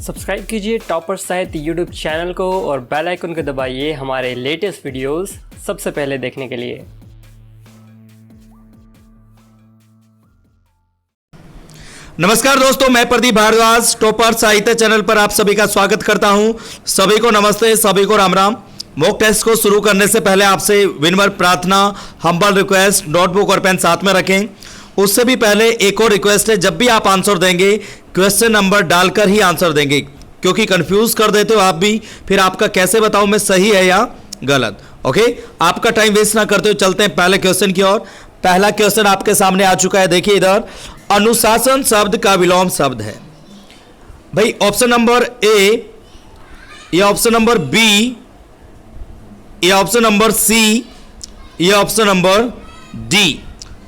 Subscribe कीजिए topper साहित्य YouTube channel को और बेल आइकन को दबाइए हमारे लेटेस्ट वीडियोस सबसे पहले देखने के लिए। नमस्कार दोस्तों, मैं प्रदीप भारद्वाज टॉपर साहित्य चैनल पर आप सभी का स्वागत करता हूं। सभी को नमस्ते, सभी को राम राम। मॉक टेस्ट को शुरू करने से पहले आपसे विनम्र प्रार्थना, हम्बल रिक्वेस्ट, नोटबुक और पेन साथ में रखें। उससे भी पहले एक और रिक्वेस्ट है, जब भी आप आंसर देंगे क्वेश्चन नंबर डालकर ही आंसर देंगे, क्योंकि कंफ्यूज कर देते हो आप भी, फिर आपका कैसे बताऊं मैं सही है या गलत। ओके, आपका टाइम वेस्ट ना करते हुए चलते हैं पहले क्वेश्चन की ओर। पहला क्वेश्चन आपके सामने आ चुका है, देखिए इधर। अनुशासन शब्द का विलोम शब्द है भाई, ऑप्शन नंबर ए या ऑप्शन नंबर बी या ऑप्शन नंबर सी या ऑप्शन नंबर डी।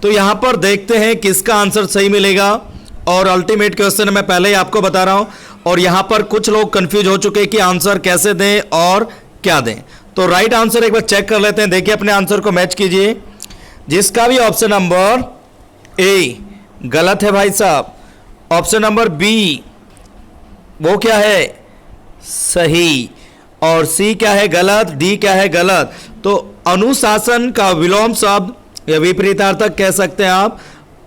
तो यहां पर देखते हैं किसका आंसर सही मिलेगा। और अल्टीमेट क्वेश्चन मैं पहले ही आपको बता रहा हूं, और यहां पर कुछ लोग कंफ्यूज हो चुके हैं कि आंसर कैसे दें और क्या दें। तो राइट आंसर एक बार चेक कर लेते हैं। देखिए, अपने आंसर को मैच कीजिए। जिसका भी ऑप्शन नंबर ए गलत है भाई साहब, ऑप्शन नंबर बी वो क्या है सही, और सी क्या है गलत, डी क्या है गलत। तो अनुशासन का विलोम शब्द या विपरीतार्थक कह सकते हैं आप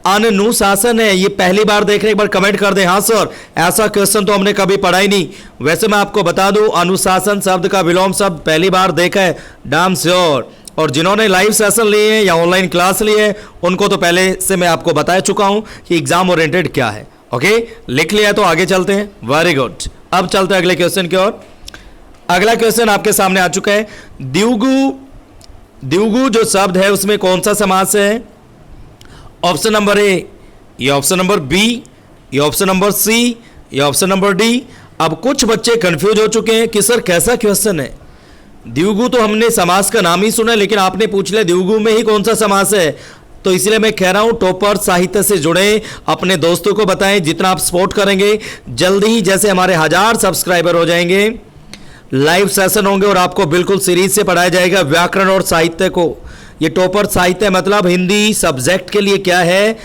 अनुशासन है। ये पहली बार देख रहे, एक बार कमेंट कर दें हाँ सर, ऐसा क्वेश्चन तो हमने कभी पढ़ा ही नहीं। वैसे मैं आपको बता दूं, अनुशासन शब्द का विलोम शब्द पहली बार देखा है, डैम श्योर। और जिन्होंने लाइव सेशन लिए हैं या ऑनलाइन क्लास लिए हैं उनको तो पहले से मैं आपको बता चुका हूं कि एग्जाम ओरिएंटेड क्या है। ओके, लिख लिया तो आगे चलते हैं। वेरी गुड, अब चलते हैं अगले क्वेश्चन की ओर। अगला क्वेश्चन आपके सामने आ चुका है। द्विगु, द्विगु जो शब्द है उसमें कौन सा समास है? ऑप्शन नंबर ए या ऑप्शन नंबर बी या ऑप्शन नंबर सी या ऑप्शन नंबर डी। अब कुछ बच्चे कंफ्यूज हो चुके हैं कि सर कैसा क्वेश्चन है, द्विगु तो हमने समास का नाम ही सुना, लेकिन आपने पूछ लिया द्विगु में ही कौन सा समास है। तो इसलिए मैं कह रहा हूं टॉपर साहित्य से जुड़े, अपने दोस्तों को बताएं। जितना आप सपोर्ट करेंगे जल्दी ही जैसे हमारे 1000 सब्सक्राइबर हो जाएंगे, लाइव सेशन होंगे और आपको बिल्कुल सीरीज से पढ़ाया जाएगा व्याकरण और साहित्य को। ये टॉपर साहित्य मतलब हिंदी सब्जेक्ट के लिए क्या है,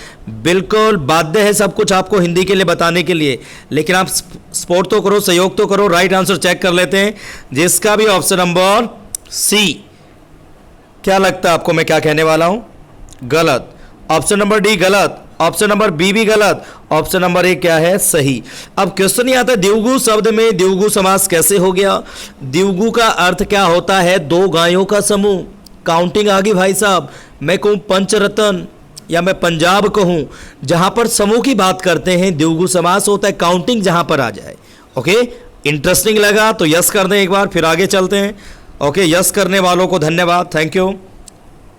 बिल्कुल बाध्य है सब कुछ आपको हिंदी के लिए बताने के लिए। लेकिन आप सपोर्ट तो करो, सहयोग तो करो। राइट आंसर चेक कर लेते हैं, जिसका भी ऑप्शन नंबर सी। क्या लगता है आपको मैं क्या कहने वाला हूं? गलत। ऑप्शन नंबर डी गलत, ऑप्शन नंबर बी भी गलत, ऑप्शन नंबर ए क्या है सही। अब क्वेश्चन ही आता है द्विगु शब्द में द्विगु समास कैसे हो गया। द्विगु का अर्थ क्या होता है? दो गायों का समूह। काउंटिंग आ गई भाई साहब। मैं कहूं पंचरत्न या मैं पंजाब कहूं, जहां पर समूह की बात करते हैं द्विगु समास होता है, काउंटिंग जहां पर आ जाए। ओके, इंटरेस्टिंग लगा तो यस कर दें एक बार, फिर आगे चलते हैं। ओके, यस करने वालों को धन्यवाद, थैंक यू।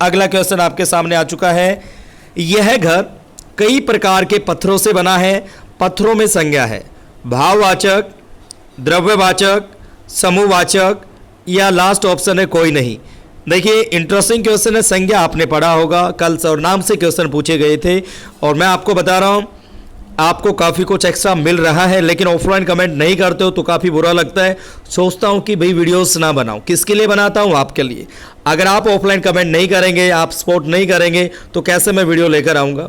अगला क्वेश्चन आपके सामने आ चुका है। यह घर कई प्रकार के पत्थरों से बना है। पत्थरों में संज्ञा है भाववाचक, द्रव्यवाचक, समूहवाचक या लास्ट ऑप्शन है कोई नहीं। देखिए, इंटरेस्टिंग क्वेश्चन है। संज्ञा आपने पढ़ा होगा, कल सर्वनाम से क्वेश्चन पूछे गए थे, और मैं आपको बता रहा हूं आपको काफ़ी कुछ एक्स्ट्रा मिल रहा है, लेकिन ऑफलाइन कमेंट नहीं करते हो तो काफ़ी बुरा लगता है। सोचता हूं कि भाई वीडियोस ना बनाऊं। किसके लिए बनाता हूं? आपके लिए। अगर आप ऑफलाइन कमेंट नहीं करेंगे, आप सपोर्ट नहीं करेंगे, तो कैसे मैं वीडियो लेकर आऊँगा?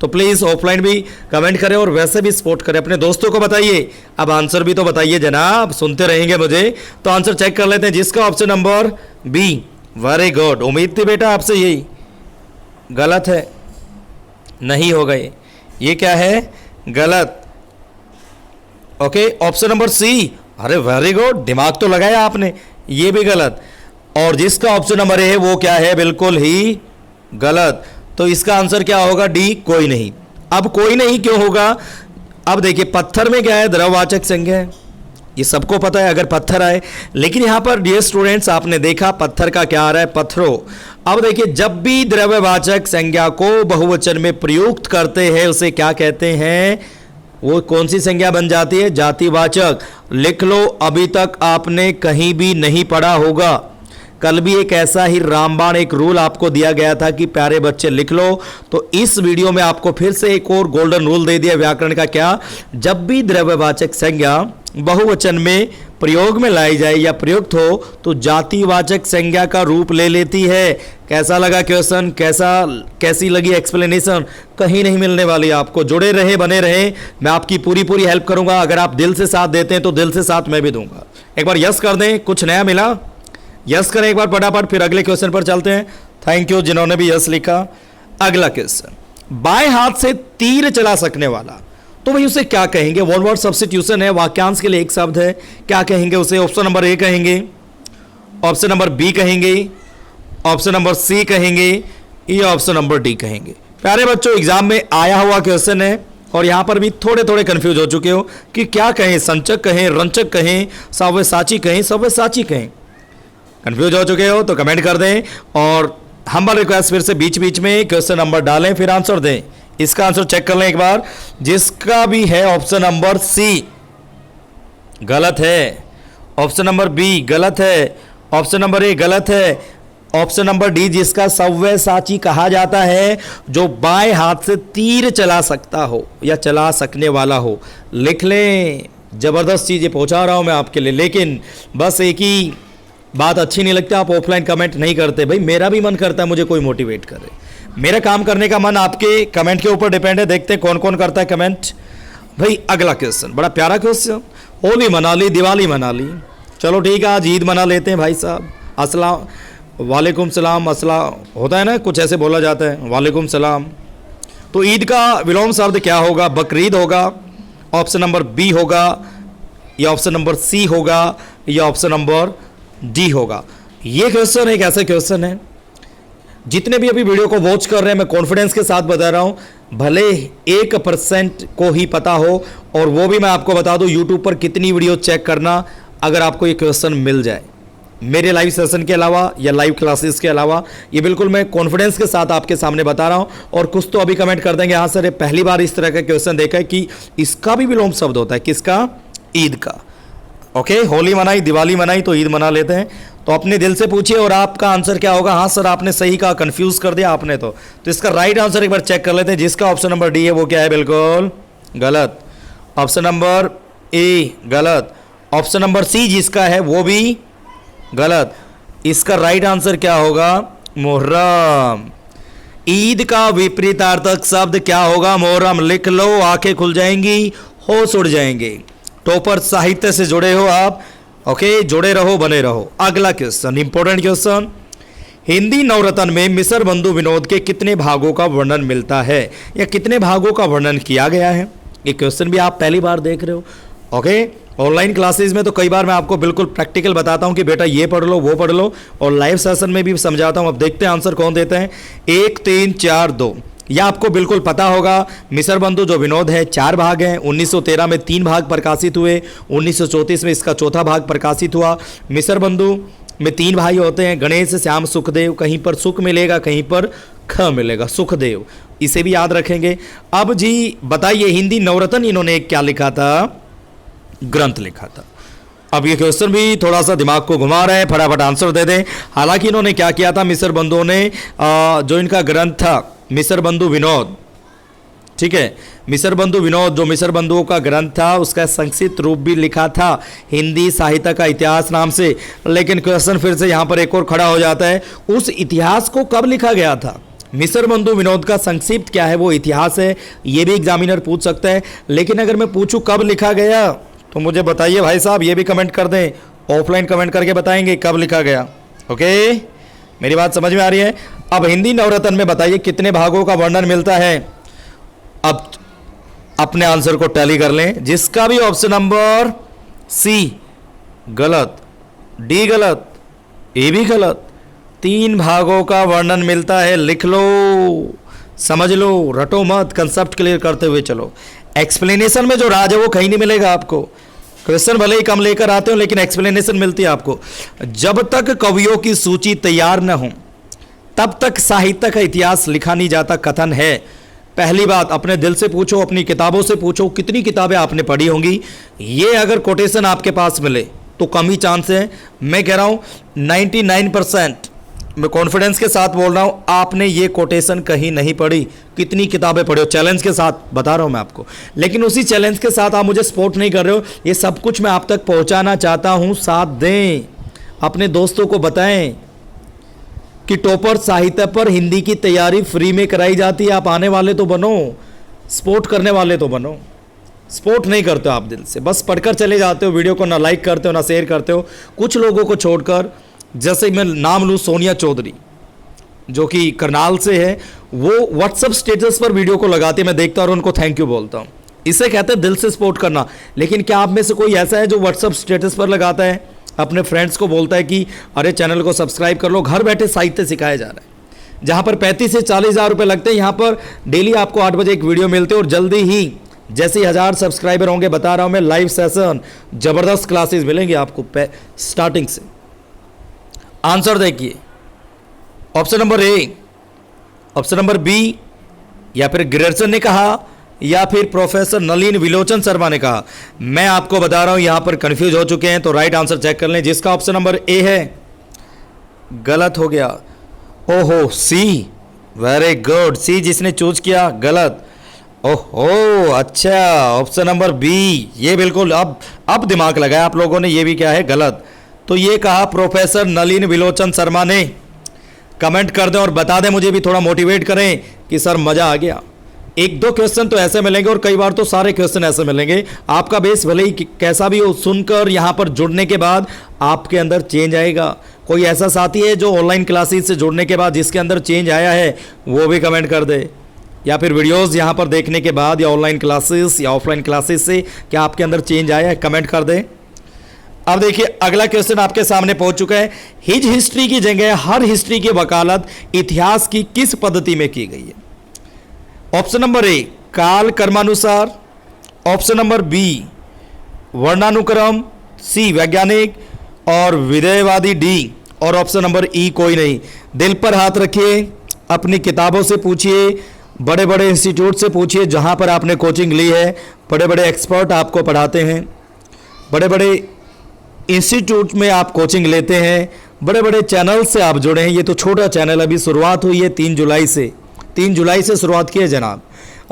तो प्लीज़ ऑफलाइन भी कमेंट करें और वैसे भी सपोर्ट करें, अपने दोस्तों को बताइए। अब आंसर भी तो बताइए जनाब, सुनते रहेंगे मुझे। तो आंसर चेक कर लेते हैं, जिसका option number B. Very good, उम्मीद थी बेटा आपसे यही। गलत है, नहीं हो गए। ये क्या है? गलत। Okay, option number C. अरे वेरी गुड, दिमाग तो लगाया आपने। ये भी गलत। और जिसका ऑप्शन नंबर ए है वो क्या है? बिल्कुल ही गलत। तो इसका आंसर क्या होगा? डी, कोई नहीं। अब कोई नहीं क्यों होगा? अब देखिए, पत्थर में क्या है? द्रववाचक संज्ञा है, ये सबको पता है अगर पत्थर आए। लेकिन यहां पर डियर स्टूडेंट्स आपने देखा पत्थर का क्या आ रहा है? पत्थरों। अब देखिए, जब भी द्रव्यवाचक संज्ञा को बहुवचन में प्रयुक्त करते हैं उसे क्या कहते हैं? वो कौन सी संज्ञा बन जाती है? जातिवाचक। लिख लो, अभी तक आपने कहीं भी नहीं पढ़ा होगा। कल भी एक ऐसा ही रामबाण एक रूल आपको दिया गया था कि प्यारे बच्चे लिख लो। तो इस वीडियो में आपको फिर से एक और गोल्डन रूल दे दिया व्याकरण का। क्या? जब भी द्रव्यवाचक संज्ञा बहुवचन में प्रयोग में लाई जाए या प्रयुक्त हो तो जातिवाचक संज्ञा का रूप ले लेती है। कैसा लगा क्वेश्चन, कैसी लगी एक्सप्लेनेशन? कहीं नहीं मिलने वाली आपको। जुड़े रहे, बने रहे, मैं आपकी पूरी हेल्प करूंगा। अगर आप दिल से साथ देते हैं तो दिल से साथ मैं भी दूंगा। एक बार यस कर दें, कुछ नया मिला? यस करें एक बार फटाफट, फिर अगले क्वेश्चन पर चलते हैं। थैंक यू जिन्होंने भी यस लिखा। अगला क्वेश्चन, बाएं हाथ से तीर चला सकने वाला, तो भाई उसे क्या कहेंगे? वन वर्ड सब्स्टिट्यूशन है, वाक्यांश के लिए एक शब्द है, क्या कहेंगे उसे? ऑप्शन नंबर ए कहेंगे, ऑप्शन नंबर बी कहेंगे, ऑप्शन नंबर सी कहेंगे, या ऑप्शन नंबर डी कहेंगे? प्यारे बच्चों, एग्जाम में आया हुआ क्वेश्चन है और यहां पर भी थोड़े कंफ्यूज हो चुके हो कि क्या कहें, संचक कहें, रंचक कहें, सव्यसाची कहें, सव्यसाची कहें। कंफ्यूज हो चुके हो तो कमेंट कर दें और हम्बल रिक्वेस्ट फिर से बीच में क्वेश्चन नंबर डालें, फिर आंसर दें। इसका आंसर चेक कर लें एक बार। जिसका भी है ऑप्शन नंबर सी गलत है, ऑप्शन नंबर बी गलत है, ऑप्शन नंबर ए गलत है, ऑप्शन नंबर डी जिसका सव्यसाची कहा जाता है, जो बाएं हाथ से तीर चला सकता हो या चला सकने वाला हो। लिख लें, जबरदस्त चीजें पहुंचा रहा हूं मैं आपके लिए। लेकिन बस एक ही बात अच्छी नहीं लगती, आप ऑफलाइन कमेंट नहीं करते। भाई मेरा भी मन करता है मुझे कोई मोटिवेट करे, मेरा काम करने का मन आपके कमेंट के ऊपर डिपेंड है। देखते हैं कौन कौन करता है कमेंट। भाई अगला क्वेश्चन, बड़ा प्यारा क्वेश्चन। होली मना ली, दिवाली मना ली, चलो ठीक है आज ईद मना लेते हैं भाई साहब। अस्सलाम वालेकुम सलाम, अस्सलाम होता है ना, कुछ ऐसे बोला जाता है, वालेकुम सलाम। तो ईद का विलोम शब्द क्या होगा? बकरीद होगा, ऑप्शन नंबर बी होगा, या ऑप्शन नंबर सी होगा, या ऑप्शन नंबर डी होगा? ये क्वेश्चन एक ऐसा क्वेश्चन है, जितने भी अभी वीडियो को वॉच कर रहे हैं मैं कॉन्फिडेंस के साथ बता रहा हूं, भले 1% को ही पता हो, और वो भी मैं आपको बता दूं यूट्यूब पर कितनी वीडियो चेक करना, अगर आपको ये क्वेश्चन मिल जाए मेरे लाइव सेशन के अलावा या लाइव क्लासेस के अलावा, ये बिल्कुल मैं कॉन्फिडेंस के साथ आपके सामने बता रहा हूं। और कुछ तो अभी कमेंट कर देंगे, हाँ सर ये पहली बार इस तरह का क्वेश्चन देखा है कि इसका भी विलोम शब्द होता है। किसका? ईद का। ओके, होली मनाई, दिवाली मनाई, तो ईद मना लेते हैं। तो अपने दिल से पूछिए और आपका आंसर क्या होगा? हाँ सर आपने सही कहा, कंफ्यूज कर दिया आपने। तो इसका राइट आंसर एक बार चेक कर लेते हैं। जिसका ऑप्शन नंबर डी है वो क्या है? बिल्कुल गलत। ऑप्शन नंबर ए गलत, ऑप्शन नंबर सी जिसका है वो भी गलत। इसका राइट आंसर क्या होगा? मुहर्रम। ईद का विपरीतार्थक शब्द क्या होगा? मुहर्रम। लिख लो, आंखें खुल जाएंगी, होश उड़ जाएंगे। टॉपर साहित्य से जुड़े हो आप, ओके, जुड़े रहो, बने रहो। अगला क्वेश्चन, इंपॉर्टेंट क्वेश्चन। हिंदी नवरत्न में मिसर बंधु विनोद के कितने भागों का वर्णन मिलता है या कितने भागों का वर्णन किया गया है? ये क्वेश्चन भी आप पहली बार देख रहे हो। ओके, ऑनलाइन क्लासेस में तो कई बार मैं आपको बिल्कुल प्रैक्टिकल बताता हूं कि बेटा ये पढ़ लो, वो पढ़ लो, और लाइव सेशन में भी समझाता हूं। अब देखते हैं आंसर कौन देते हैं। 1 3 4 2, यह आपको बिल्कुल पता होगा। मिसर बंधु जो विनोद है 4 भाग हैं। 1913 में 3 भाग प्रकाशित हुए, 1934 में इसका 4था भाग प्रकाशित हुआ। मिसर बंधु में 3 भाई होते हैं, गणेश, श्याम, सुखदेव। कहीं पर सुख मिलेगा, कहीं पर ख मिलेगा, सुखदेव, इसे भी याद रखेंगे। अब जी बताइए, हिंदी नवरत्न इन्होंने क्या लिखा था? ग्रंथ लिखा था। अब ये क्वेश्चन भी थोड़ा सा दिमाग को घुमा रहा है, फटाफट आंसर दे दें। हालांकि इन्होंने क्या किया था, मिसर बंधुओं ने जो इनका ग्रंथ था मिसर बंधु विनोद, ठीक है, मिसर बंधु विनोद जो मिसर बंधुओं का ग्रंथ था उसका संक्षिप्त रूप भी लिखा था हिंदी साहित्य का इतिहास नाम से। लेकिन क्वेश्चन फिर से यहाँ पर एक और खड़ा हो जाता है, उस इतिहास को कब लिखा गया था? मिसर बंधु विनोद का संक्षिप्त क्या है, वो इतिहास है, ये भी एग्जामिनर पूछ सकता है। लेकिन अगर मैं पूछूं कब लिखा गया तो मुझे बताइए भाई साहब, ये भी कमेंट कर दें, ऑफलाइन कमेंट करके बताएंगे कब लिखा गया। ओके, मेरी बात समझ में आ रही है? अब हिंदी नवरत्न में बताइए कितने भागों का वर्णन मिलता है। अब अपने आंसर को टैली कर लें। जिसका भी ऑप्शन नंबर सी गलत, डी गलत, ए भी गलत, 3 भागों का वर्णन मिलता है। लिख लो, समझ लो, रटो मत, कंसेप्ट क्लियर करते हुए चलो। एक्सप्लेनेशन में जो राज है वो कहीं नहीं मिलेगा आपको। क्वेश्चन भले ही कम लेकर आते हो लेकिन एक्सप्लेनेशन मिलती है आपको। जब तक कवियों की सूची तैयार न हो तब तक साहित्य का इतिहास लिखा नहीं जाता, कथन है। पहली बात, अपने दिल से पूछो, अपनी किताबों से पूछो, कितनी किताबें आपने पढ़ी होंगी। ये अगर कोटेशन आपके पास मिले तो कम ही चांस है। मैं कह रहा हूं 99% मैं कॉन्फिडेंस के साथ बोल रहा हूं, आपने ये कोटेशन कहीं नहीं पढ़ी। कितनी किताबें पढ़े हो, चैलेंज के साथ बता रहा हूं मैं आपको, लेकिन उसी चैलेंज के साथ आप मुझे सपोर्ट नहीं कर रहे हो। ये सब कुछ मैं आप तक पहुंचाना चाहता हूं, साथ दें, अपने दोस्तों को बताएं कि टॉपर साहित्य पर हिंदी की तैयारी फ्री में कराई जाती है। आप आने वाले तो बनो, सपोर्ट करने वाले तो बनो। सपोर्ट नहीं करते हो आप दिल से, बस पढ़कर चले जाते हो, वीडियो को ना लाइक करते हो ना शेयर करते हो। कुछ लोगों को छोड़कर, जैसे मैं नाम लूँ सोनिया चौधरी जो कि करनाल से है, वो व्हाट्सएप स्टेटस पर वीडियो को लगाते, मैं देखता और उनको थैंक यू बोलता हूँ। इसे कहते हैं दिल से सपोर्ट करना। लेकिन क्या आप में से कोई ऐसा है जो व्हाट्सएप स्टेटस पर लगाता है, अपने फ्रेंड्स को बोलता है कि अरे चैनल को सब्सक्राइब कर लो? घर बैठे साहित्य सिखाया जा रहा है, जहाँ पर 35 से 40 हज़ार रुपये लगते हैं, यहाँ पर डेली आपको 8 बजे एक वीडियो मिलते हैं और जल्दी ही जैसे ही 1000 सब्सक्राइबर होंगे, बता रहा हूँ मैं, लाइव सेशन, ज़बरदस्त क्लासेस मिलेंगे आपको स्टार्टिंग से। आंसर देखिए, option number A, option number B, या फिर ग्रेडसन ने कहा, या फिर प्रोफेसर नलिन विलोचन शर्मा ने कहा। मैं आपको बता रहा हूं यहां पर कंफ्यूज हो चुके हैं, तो राइट आंसर चेक कर लें। जिसका ऑप्शन नंबर ए है गलत हो गया। ओहो, सी, वेरी गुड, सी जिसने चूज किया गलत। ओहो अच्छा, ऑप्शन नंबर बी, ये बिल्कुल अब दिमाग लगाया आप लोगों ने, ये भी क्या है गलत। तो ये कहा प्रोफेसर नलिन विलोचन शर्मा ने। कमेंट कर दें और बता दें, मुझे भी थोड़ा मोटिवेट करें कि सर मज़ा आ गया। एक दो क्वेश्चन तो ऐसे मिलेंगे और कई बार तो सारे क्वेश्चन ऐसे मिलेंगे। आपका बेस भले ही कैसा भी हो, सुनकर यहाँ पर जुड़ने के बाद आपके अंदर चेंज आएगा। कोई ऐसा साथी है जो ऑनलाइन क्लासेस से जुड़ने के बाद जिसके अंदर चेंज आया है, वो भी कमेंट कर दे। या फिर वीडियोस यहाँ पर देखने के बाद, या ऑनलाइन क्लासेस या ऑफलाइन क्लासेस से क्या आपके अंदर चेंज आया है, कमेंट कर दे। अब देखिए अगला क्वेश्चन आपके सामने पहुंच चुका है। हिज हिस्ट्री की जगह हर हिस्ट्री की वकालत इतिहास की किस पद्धति में की गई है? ऑप्शन नंबर ए काल कर्मानुसार, ऑप्शन नंबर बी वर्णानुक्रम, सी वैज्ञानिक और विधेयवादी डी, और ऑप्शन नंबर ई कोई नहीं। दिल पर हाथ रखिए, अपनी किताबों से पूछिए, बड़े बड़े इंस्टीट्यूट से पूछिए जहां पर आपने कोचिंग ली है, बड़े बड़े एक्सपर्ट आपको पढ़ाते हैं, बड़े बड़े इंस्टीट्यूट में आप कोचिंग लेते हैं, बड़े बड़े चैनल से आप जुड़े हैं। ये तो छोटा चैनल, अभी शुरुआत हुई है 3 जुलाई से शुरुआत की है जनाब।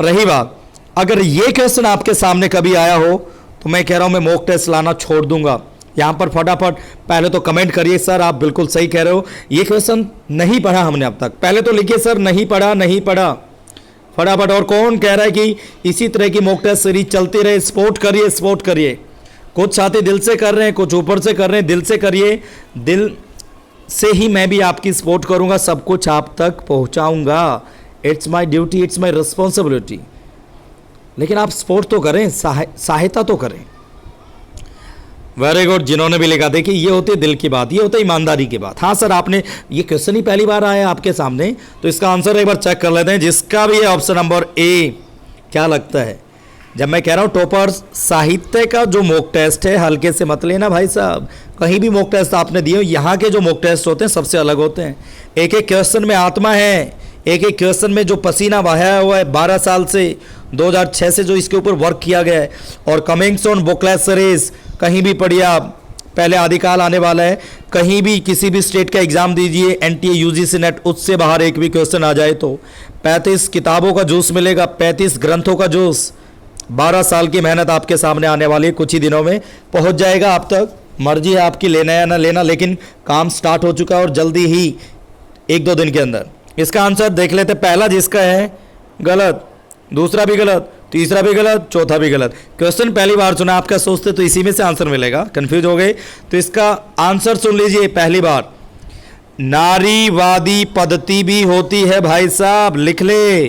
रही बात, अगर ये क्वेश्चन आपके सामने कभी आया हो तो मैं कह रहा हूं मैं मॉक टेस्ट लाना छोड़ दूंगा। यहां पर फटाफट पहले तो कमेंट करिए सर आप बिल्कुल सही कह रहे हो, ये क्वेश्चन नहीं पढ़ा हमने अब तक। पहले तो लिखिए सर नहीं पढ़ा फटाफट। और कौन कह रहा है कि इसी तरह की मॉक टेस्ट सीरीज चलती रहे? सपोर्ट करिए। कुछ साथी दिल से कर रहे हैं, कुछ ऊपर से कर रहे हैं। दिल से करिए, दिल से ही मैं भी आपकी सपोर्ट करूंगा, सब कुछ आप तक पहुंचाऊंगा। It's my duty, it's my responsibility. लेकिन आप सपोर्ट तो करें, सहायता तो करें। वेरी गुड, जिन्होंने भी लिखा, देखिए ये होती है दिल की बात, ये होता है ईमानदारी की बात। हाँ सर, आपने ये क्वेश्चन ही पहली बार आया आपके सामने, तो इसका आंसर एक बार चेक कर लेते हैं। जिसका भी है ऑप्शन नंबर ए। क्या लगता है? जब मैं कह रहा हूँ टॉपर साहित्य का जो मॉक टेस्ट है, हल्के से मत लेना भाई साहब। कहीं भी मॉक टेस्ट आपने दिए हो, यहाँ के जो मॉक टेस्ट होते हैं सबसे अलग होते हैं। एक एक क्वेश्चन में आत्मा है, एक एक क्वेश्चन में जो पसीना बहाया हुआ है 12 साल से, 2006 से जो इसके ऊपर वर्क किया गया है। और कमिंग सून बुकलेट सीरीज कहीं भी पढ़िए आप, पहले आदिकाल आने वाला है। कहीं भी किसी भी स्टेट का एग्जाम दीजिए, NTA UGC नेट, उससे बाहर एक भी क्वेश्चन आ जाए तो 35 किताबों का जूस मिलेगा, 35 ग्रंथों का जूस। 12 साल की मेहनत आपके सामने आने वाली है, कुछ ही दिनों में पहुंच जाएगा आप तक। मर्जी है आपकी लेना या ना लेना, लेकिन काम स्टार्ट हो चुका है और जल्दी ही 1-2 दिन के अंदर। इसका आंसर देख लेते। पहला जिसका है गलत, दूसरा भी गलत, तीसरा भी गलत, चौथा भी गलत। क्वेश्चन पहली बार सुना, आपका सोचते तो इसी में से आंसर मिलेगा, कंफ्यूज हो गए तो इसका आंसर सुन लीजिए। पहली बार नारीवादी पद्धति भी होती है भाई साहब, लिख ले।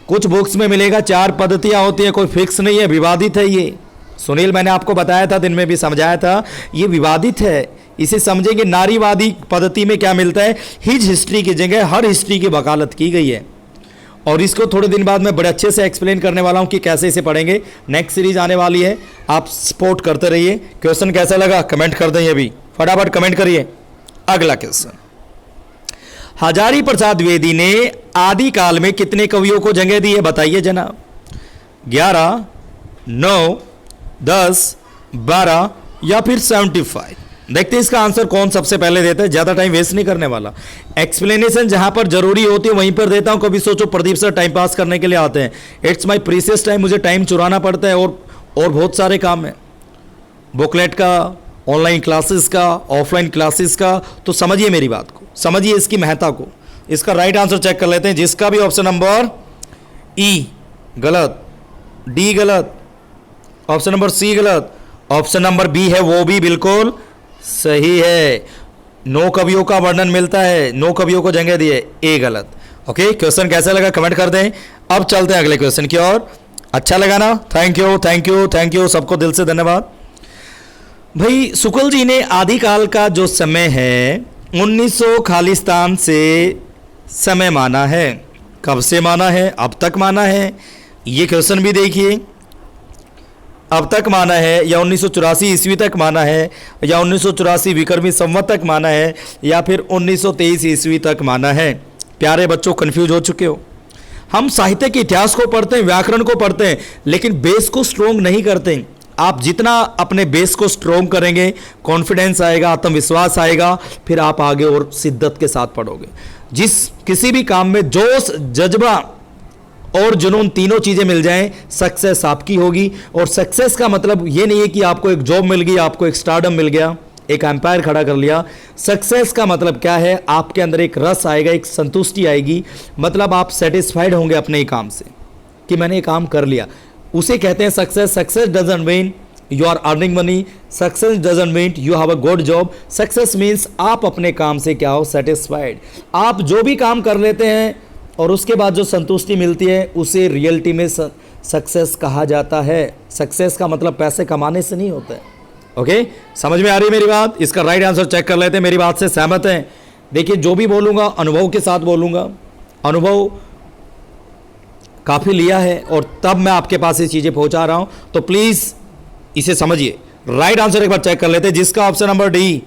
कुछ बुक्स में मिलेगा 4 पद्धतियां होती है, कोई फिक्स नहीं है, विवादित है ये। सुनील मैंने आपको बताया था, दिन में भी समझाया था, ये विवादित है। इसे समझेंगे। नारीवादी पद्धति में क्या मिलता है? हिज हिस्ट्री की जगह हर हिस्ट्री की वकालत की गई है। और इसको थोड़े दिन बाद मैं बड़े अच्छे से एक्सप्लेन करने वाला हूं कि कैसे इसे पढ़ेंगे। नेक्स्ट सीरीज आने वाली है, आप सपोर्ट करते रहिए। क्वेश्चन कैसा लगा कमेंट कर दें, ये भी फटाफट कमेंट करिए। अगला क्वेश्चन, हजारी प्रसाद द्विवेदी ने आदिकाल में कितने कवियों को जगह दी है? बताइए जनाब। 11, 9, 10, 12 या फिर 75? देखते हैं इसका आंसर कौन सबसे पहले देता है, ज़्यादा टाइम वेस्ट नहीं करने वाला। एक्सप्लेनेशन जहां पर जरूरी होती है वहीं पर देता हूं। कभी सोचो प्रदीप सर टाइम पास करने के लिए आते हैं, इट्स माय प्रीशियस टाइम, मुझे टाइम चुराना पड़ता है और बहुत सारे काम है, बुकलेट का, ऑनलाइन क्लासेस का, ऑफलाइन क्लासेस का। तो समझिए मेरी बात को, समझिए इसकी महत्ता को। इसका राइट आंसर चेक कर लेते हैं, जिसका भी ऑप्शन नंबर ई गलत, डी गलत, ऑप्शन नंबर सी गलत, ऑप्शन नंबर बी है वो भी बिल्कुल सही है। 9 कवियों का वर्णन मिलता है, 9 कवियों को जगह दी है, ए गलत। ओके, क्वेश्चन कैसा लगा कमेंट कर दें। अब चलते हैं अगले क्वेश्चन की ओर। अच्छा लगा ना? Thank you thank you thank you, सबको दिल से धन्यवाद। भाई शुक्ल जी ने आदिकाल का जो समय है 1900 खालिस्तान से समय माना है। कब से माना है? अब तक माना है। ये क्वेश्चन भी देखिए, अब तक माना है या 1984 ईस्वी तक माना है या 1984 विक्रमी संवत तक माना है या फिर 1923 ईस्वी तक माना है। प्यारे बच्चों, कंफ्यूज हो चुके हो। हम साहित्य के इतिहास को पढ़ते हैं, व्याकरण को पढ़ते हैं, लेकिन बेस को स्ट्रोंग नहीं करते। आप जितना अपने बेस को स्ट्रोंग करेंगे, कॉन्फिडेंस आएगा, आत्मविश्वास आएगा, फिर आप आगे और शिद्दत के साथ पढ़ोगे। किसी भी काम में जोश, जज्बा और जुनून, तीनों चीजें मिल जाएं, सक्सेस आपकी होगी। और सक्सेस का मतलब ये नहीं है कि आपको एक जॉब मिल गई, आपको एक स्टारडम मिल गया, एक एम्पायर खड़ा कर लिया। सक्सेस का मतलब क्या है? आपके अंदर एक रस आएगा, एक संतुष्टि आएगी, मतलब आप सेटिस्फाइड होंगे अपने ही काम से कि मैंने ये काम कर लिया। उसे कहते हैं success. Success doesn't mean you are earning money, success doesn't mean you have a good job. Success means आप अपने काम से क्या हो? सेटिस्फाइड। आप जो भी काम कर लेते हैं और उसके बाद जो संतुष्टि मिलती है उसे रियलिटी में सक्सेस कहा जाता है। सक्सेस का मतलब पैसे कमाने से नहीं होता है। ओके, समझ में आ रही है मेरी बात? इसका राइट आंसर चेक कर लेते हैं। मेरी बात से सहमत हैं? देखिए, जो भी बोलूँगा अनुभव के साथ बोलूँगा, अनुभव काफ़ी लिया है और तब मैं आपके पास ये चीज़ें पहुँचा रहा हूँ, तो प्लीज़ इसे समझिए। राइट आंसर एक बार चेक कर लेते हैं, जिसका ऑप्शन नंबर डी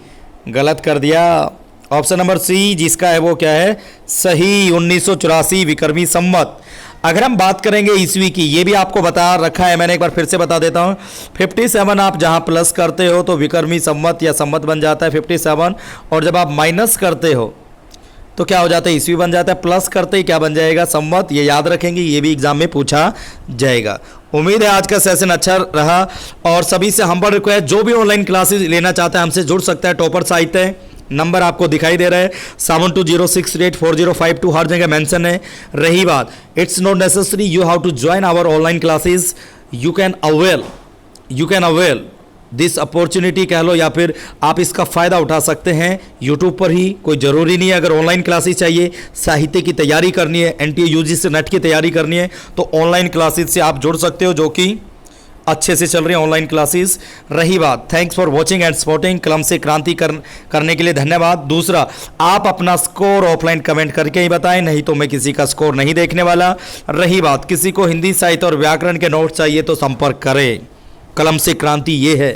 गलत कर दिया। ऑप्शन नंबर सी जिसका है वो क्या है? सही, 1984 विक्रमी संवत। अगर हम बात करेंगे ईस्वी की, ये भी आपको बता रखा है मैंने, एक बार फिर से बता देता हूँ। 57 आप जहाँ प्लस करते हो तो विक्रमी संवत या संवत बन जाता है 57, और जब आप माइनस करते हो तो क्या हो जाता है? ईस्वी बन जाता है। प्लस करते ही क्या बन जाएगा? संवत। ये याद रखेंगे, ये भी एग्जाम में पूछा जाएगा। उम्मीद है आज का सेशन अच्छा रहा और सभी से हम्बल रिक्वेस्ट, जो भी ऑनलाइन क्लासेस लेना चाहता है हमसे जुड़ सकता है। टॉपर साहित्य नंबर आपको दिखाई दे रहा है, 72068405 हर जगह मेंशन है। रही बात, it's not necessary you have to join our online classes, you can avail this opportunity कह लो, या फिर आप इसका फ़ायदा उठा सकते हैं यूट्यूब पर ही। कोई ज़रूरी नहीं है अगर ऑनलाइन क्लासेस चाहिए, साहित्य की तैयारी करनी है, NTA UGC नेट की तैयारी करनी है, तो ऑनलाइन क्लासेस से आप जुड़ सकते हो, जो कि अच्छे से चल रही है ऑनलाइन क्लासेस। रही बात, thanks for watching and supporting. कलम से क्रांति करने के लिए धन्यवाद। दूसरा, आप अपना स्कोर ऑफलाइन कमेंट करके ही बताएं, नहीं तो मैं किसी का स्कोर नहीं देखने वाला। रही बात, किसी को हिंदी साहित्य और व्याकरण के नोट्स चाहिए तो संपर्क करें। कलम से क्रांति ये है,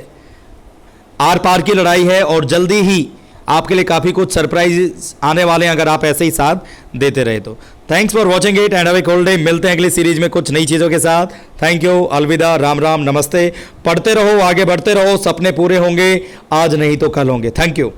आर पार की लड़ाई है और जल्दी ही आपके लिए काफ़ी कुछ सरप्राइज आने वाले हैं अगर आप ऐसे ही साथ देते रहे तो। Thanks for watching it and have a good day. मिलते हैं अगली सीरीज में कुछ नई चीज़ों के साथ। थैंक यू, अलविदा, राम राम, नमस्ते। पढ़ते रहो, आगे बढ़ते रहो, सपने पूरे होंगे, आज नहीं तो कल होंगे। Thank you.